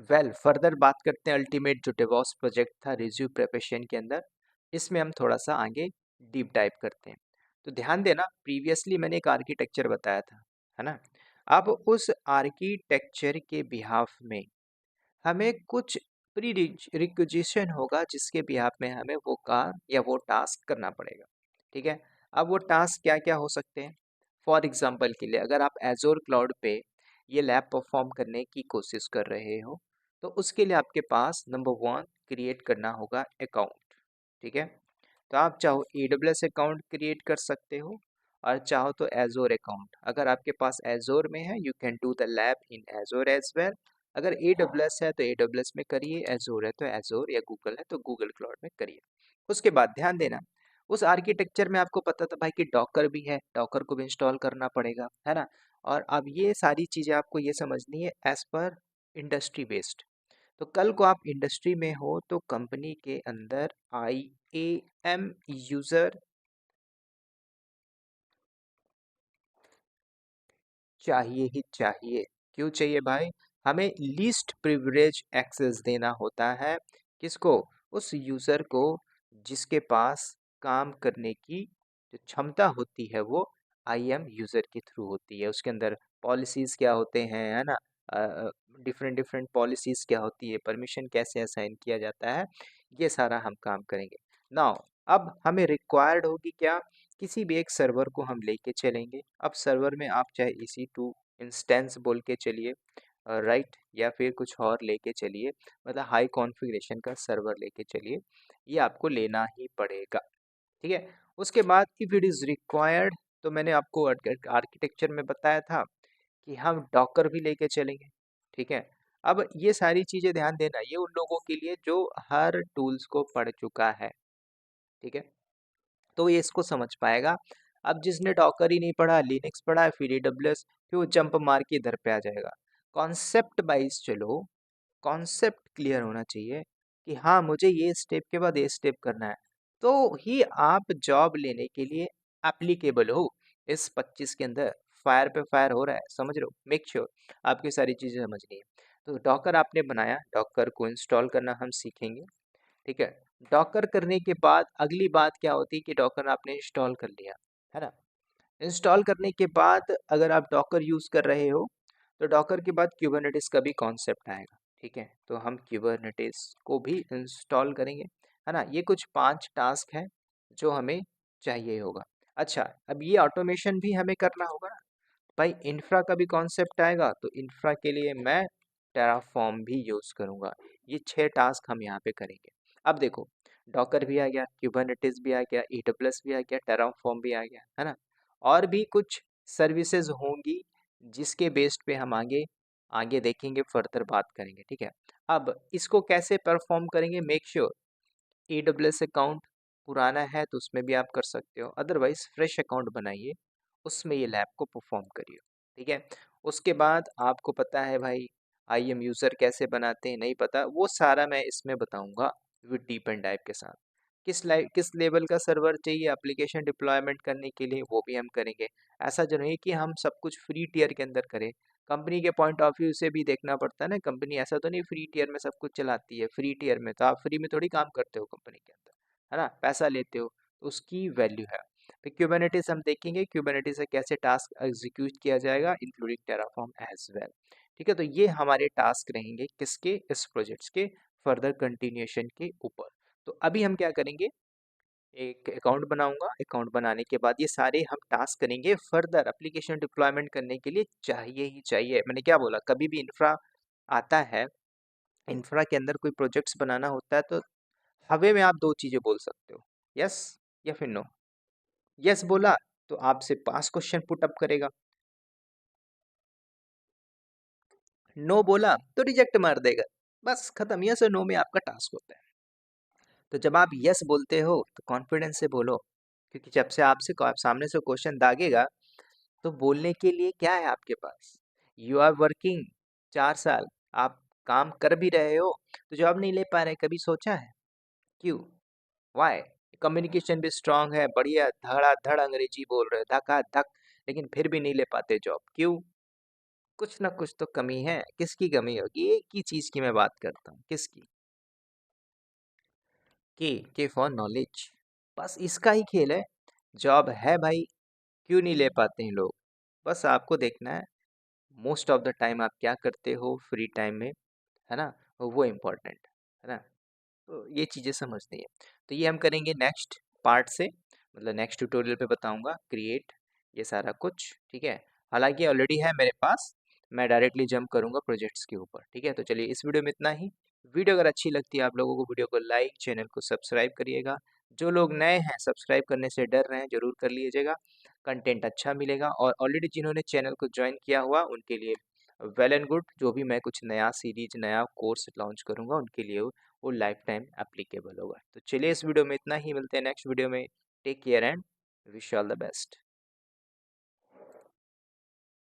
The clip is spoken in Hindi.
फर्दर बात करते हैं अल्टीमेट जो डेवॉप्स प्रोजेक्ट था रिज्यू प्रिपरेशन के अंदर, इसमें हम थोड़ा सा आगे डीप डाइव करते हैं। तो ध्यान देना, प्रीवियसली मैंने एक आर्किटेक्चर बताया था, है ना? अब उस आर्किटेक्चर के बिहाफ में हमें कुछ प्री रिक्विजिशन होगा जिसके बिहाफ में हमें वो काम या वो टास्क करना पड़ेगा। ठीक है, अब वो टास्क क्या क्या हो सकते हैं? फॉर एग्जाम्पल के लिए अगर आप एजोर क्लाउड पे ये लैब परफॉर्म करने की कोशिश कर रहे हो, तो उसके लिए आपके पास नंबर वन क्रिएट करना होगा अकाउंट। ठीक है, तो आप चाहो AWS अकाउंट क्रिएट कर सकते हो और चाहो तो एजोर अकाउंट। अगर आपके पास एजोर में है you can do the lab in Azure as well. अगर AWS है तो AWS में करिए, एजोर है तो एजोर, या गूगल है तो गूगल क्लाउड में करिए। उसके बाद ध्यान देना, उस आर्किटेक्चर में आपको पता था भाई कि डॉकर भी है, डॉकर को भी इंस्टॉल करना पड़ेगा, है ना? और अब ये सारी चीज़ें आपको ये समझनी है एज पर इंडस्ट्री बेस्ड। तो कल को आप इंडस्ट्री में हो तो कंपनी के अंदर IAM यूजर चाहिए ही चाहिए। क्यों चाहिए भाई? हमें लीस्ट प्रिविलेज एक्सेस देना होता है। किसको? उस यूजर को जिसके पास काम करने की जो क्षमता होती है वो IAM यूजर के थ्रू होती है। उसके अंदर पॉलिसीज क्या होते हैं, है ना? डिफरेंट डिफरेंट पॉलिसीज क्या होती है, परमिशन कैसे असाइन किया जाता है, ये सारा हम काम करेंगे। नाउ अब हमें रिक्वायर्ड होगी क्या? किसी भी एक सर्वर को हम लेके चलेंगे। अब सर्वर में आप चाहे EC2 इंस्टेंस बोल के चलिए, राइट, या फिर कुछ और लेके चलिए, मतलब हाई कॉन्फ़िगरेशन का सर्वर लेके चलिए, ये आपको लेना ही पड़ेगा। ठीक है, उसके बाद इफ इट इज़ रिक्वायर्ड, तो मैंने आपको आर्किटेक्चर में बताया था कि हम डॉकर भी लेके चलेंगे। ठीक है, अब ये सारी चीज़ें ध्यान देना, ये उन लोगों के लिए जो हर टूल्स को पढ़ चुका है। ठीक है, तो ये इसको समझ पाएगा। अब जिसने डॉकर ही नहीं पढ़ा, लिनक्स पढ़ा है, फिर AWS, फिर वो जंप मार के इधर पे आ जाएगा। कॉन्सेप्ट वाइज चलो, कॉन्सेप्ट क्लियर होना चाहिए कि हाँ मुझे ये स्टेप के बाद ये स्टेप करना है, तो ही आप जॉब लेने के लिए एप्लीकेबल हो। इस 25 के अंदर फायर पे फायर हो रहा है, समझ रहे हो? मेक श्योर आपकी सारी चीज़ें समझनी है। तो डॉकर आपने बनाया, डॉकर को इंस्टॉल करना हम सीखेंगे। ठीक है, डॉकर करने के बाद अगली बात क्या होती है कि डॉकर आपने इंस्टॉल कर लिया, है ना? इंस्टॉल करने के बाद अगर आप डॉकर यूज़ कर रहे हो तो डॉकर के बाद क्यूबरनेटिस का भी कॉन्सेप्ट आएगा। ठीक है, तो हम क्यूबरनेटिस को भी इंस्टॉल करेंगे, है ना? ये कुछ 5 टास्क हैं जो हमें चाहिए होगा। अच्छा, अब ये ऑटोमेशन भी हमें करना होगा ना भाई, इंफ्रा का भी कॉन्सेप्ट आएगा, तो इंफ्रा के लिए मैं टेराफॉर्म भी यूज़ करूँगा। ये 6 टास्क हम यहाँ पे करेंगे। अब देखो, डॉकर भी आ गया, क्यूबरनेटिस भी आ गया, AWS भी आ गया, टेराफॉर्म भी आ गया, है ना? और भी कुछ सर्विसेज होंगी जिसके बेस्ड पे हम आगे आगे देखेंगे, फर्दर बात करेंगे। ठीक है, अब इसको कैसे परफॉर्म करेंगे? मेक श्योर AWS अकाउंट पुराना है तो उसमें भी आप कर सकते हो, अदरवाइज फ्रेश अकाउंट बनाइए, उसमें ये लैब को परफॉर्म करिए। ठीक है, उसके बाद आपको पता है भाई IAM यूज़र कैसे बनाते हैं, नहीं पता, वो सारा मैं इसमें बताऊंगा विद डीप एंड डाइव के साथ। किस लेवल का सर्वर चाहिए एप्लीकेशन डिप्लॉयमेंट करने के लिए, वो भी हम करेंगे। ऐसा जो नहीं कि हम सब कुछ फ्री टियर के अंदर करें, कंपनी के पॉइंट ऑफ व्यू से भी देखना पड़ता है ना। कंपनी ऐसा तो नहीं फ्री टियर में सब कुछ चलाती है, फ्री टियर में तो आप फ्री में थोड़ी काम करते हो कंपनी के अंदर, है ना? पैसा लेते हो तो उसकी वैल्यू है। फिर क्यूबरनेटिस हम देखेंगे, क्यूबरनेटिस से कैसे टास्क एग्जीक्यूट किया जाएगा इंक्लूडिंग टेराफॉर्म एज वेल। ठीक है, तो ये हमारे टास्क रहेंगे किसके? इस प्रोजेक्ट्स के फर्दर कंटिन्यूएशन के ऊपर। तो अभी हम क्या करेंगे, एक अकाउंट बनाऊंगा, अकाउंट बनाने के बाद ये सारे हम टास्क करेंगे। फर्दर एप्लीकेशन डिप्लॉयमेंट करने के लिए चाहिए ही चाहिए, मैंने क्या बोला, कभी भी इंफ्रा आता है, इंफ्रा के अंदर कोई प्रोजेक्ट्स बनाना होता है तो हवे में आप दो चीजें बोल सकते हो, यस या फिर नो। यस बोला तो आपसे 5 क्वेश्चन पुट अप करेगा, नो बोला तो रिजेक्ट मार देगा। बस खत्म, यस और नो में आपका टास्क होता है। तो जब आप यस बोलते हो तो कॉन्फिडेंस से बोलो, क्योंकि जब से आपसे सामने से क्वेश्चन दागेगा तो बोलने के लिए क्या है आपके पास? यू आर वर्किंग 4 साल, आप काम कर भी रहे हो तो जॉब नहीं ले पा रहे, कभी सोचा है क्यों? वाई? कम्युनिकेशन भी स्ट्रांग है, बढ़िया धड़ाधड़ अंग्रेजी बोल रहे हो, धका धक, लेकिन फिर भी नहीं ले पाते जॉब, क्यों? कुछ ना कुछ तो कमी है। किसकी कमी होगी? एक ही चीज़ की मैं बात करता हूँ। किसकी? के फॉर नॉलेज। बस इसका ही खेल है। जॉब है भाई, क्यों नहीं ले पाते हैं लोग? बस आपको देखना है मोस्ट ऑफ द टाइम आप क्या करते हो फ्री टाइम में, है ना? वो इम्पोर्टेंट है ना? तो ये चीज़ें समझनी है। तो ये हम करेंगे नेक्स्ट पार्ट से, मतलब नेक्स्ट ट्यूटोरियल पे बताऊंगा क्रिएट ये सारा कुछ, ठीक है? हालांकि ऑलरेडी है मेरे पास, मैं डायरेक्टली जंप करूंगा प्रोजेक्ट्स के ऊपर, ठीक है? तो चलिए इस वीडियो में इतना ही। वीडियो अगर अच्छी लगती है आप लोगों को, वीडियो को लाइक, चैनल को सब्सक्राइब करिएगा। जो लोग नए हैं सब्सक्राइब करने से डर रहे हैं, जरूर कर लीजिएगा। कंटेंट अच्छा मिलेगा, और ऑलरेडी जिन्होंने चैनल को ज्वाइन किया हुआ उनके लिए वेल एंड गुड। जो भी मैं कुछ नया सीरीज, नया कोर्स लॉन्च करूंगा उनके लिए वो लाइफ टाइम एप्लीकेबल होगा। तो चलिए इस वीडियो में इतना ही, मिलते हैं नेक्स्ट वीडियो में। Take care and wish all the best.